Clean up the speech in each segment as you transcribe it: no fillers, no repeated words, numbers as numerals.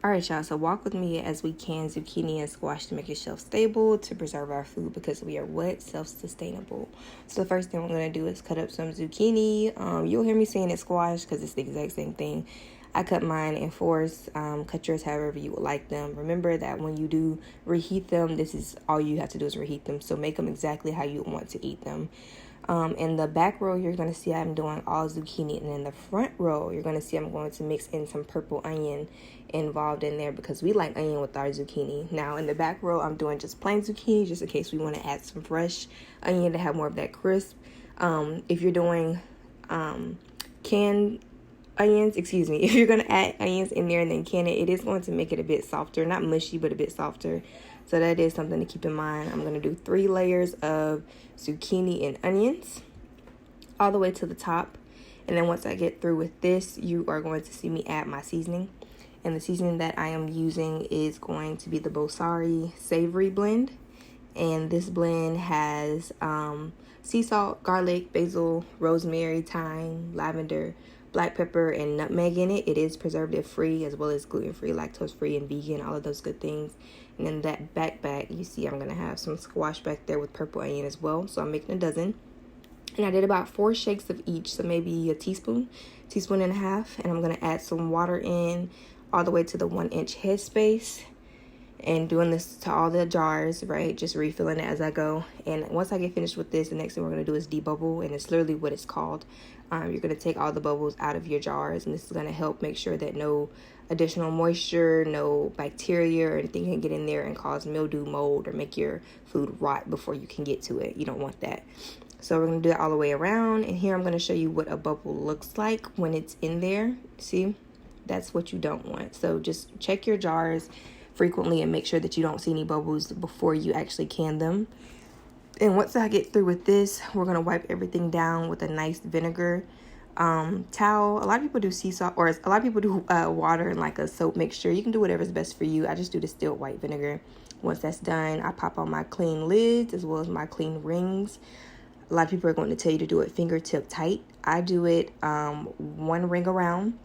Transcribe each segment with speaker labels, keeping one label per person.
Speaker 1: Alright, y'all, so walk with me as we can zucchini and squash to make it shelf stable to preserve our food because we are what? Self-sustainable. So the first thing we're going to do is cut up some zucchini. You'll hear me saying it squash because it's the exact same thing. I cut mine in fours. Cut yours however you would like them. Remember that when you do reheat them, this is all you have to do is reheat them. So make them exactly how you want to eat them. In the back row, you're going to see I'm doing all zucchini. And in the front row, you're going to see I'm going to mix in some purple onion involved in there because we like onion with our zucchini. Now, in the back row, I'm doing just plain zucchini just in case we want to add some fresh onion to have more of that crisp. If you're doing canned onions, if you're going to add onions in there and then can it is going to make it a bit softer. Not mushy, but a bit softer. So that is something to keep in mind. I'm going to do 3 layers of zucchini and onions all the way to the top. And then once I get through with this, you are going to see me add my seasoning. And the seasoning that I am using is going to be the Bosari Savory Blend. And this blend has sea salt, garlic, basil, rosemary, thyme, lavender, black pepper, and nutmeg in it. It is preservative free as well as gluten free, lactose free, and vegan, all of those good things. And then that back, you see I'm going to have some squash back there with purple onion as well. So I'm making a dozen. And I did about 4 shakes of each, so maybe a teaspoon and a half. And I'm going to add some water in all the way to the 1-inch headspace. And doing this to all the jars, right? Just refilling it as I go. And once I get finished with this, the next thing we're going to do is debubble. And it's literally what it's called. You're going to take all the bubbles out of your jars. And this is going to help make sure that no additional moisture, no bacteria or anything can get in there and cause mildew, mold, or make your food rot before you can get to it. You don't want that. So we're going to do that all the way around. And here I'm going to show you what a bubble looks like when it's in there. See? That's what you don't want. So just check your jars frequently and make sure that you don't see any bubbles before you actually can them. And once I get through with this, we're going to wipe everything down with a nice vinegar towel. A lot of people do sea salt, or a lot of people do water and like a soap mixture. You can do whatever's best for you. I just do distilled white vinegar. Once that's done, I pop on my clean lids as well as my clean rings. A lot of people are going to tell you to do it fingertip tight. I do it 1 ring around.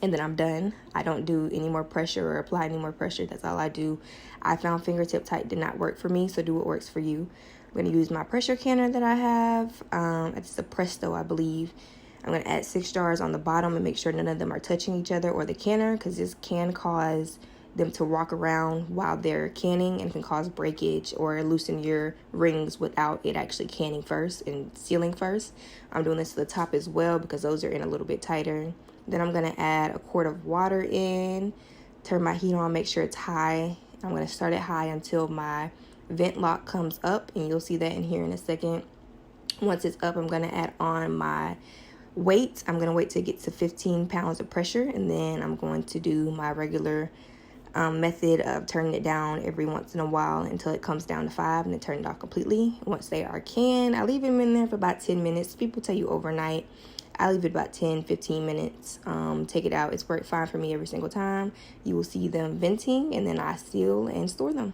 Speaker 1: And then I'm done. I don't do any more pressure or apply any more pressure. That's all I do. I found fingertip tight did not work for me, so do what works for you. I'm going to use my pressure canner that I have. It's a Presto, I believe. I'm going to add 6 jars on the bottom and make sure none of them are touching each other or the canner, because this can cause them to rock around while they're canning and can cause breakage or loosen your rings without it actually canning first and sealing first. I'm doing this to the top as well because those are in a little bit tighter. Then I'm going to add a quart of water in, turn my heat on, make sure it's high. I'm going to start it high until my vent lock comes up, and you'll see that in here in a second. Once it's up, I'm going to add on my weight. I'm going to wait till it gets to 15 pounds of pressure, and then I'm going to do my regular method of turning it down every once in a while until it comes down to 5 and then turn it off completely. Once they are canned, I leave them in there for about 10 minutes. People tell you overnight. I leave it about 10-15 minutes. Take it out. It's worked fine for me every single time. You will see them venting, and then I seal and store them.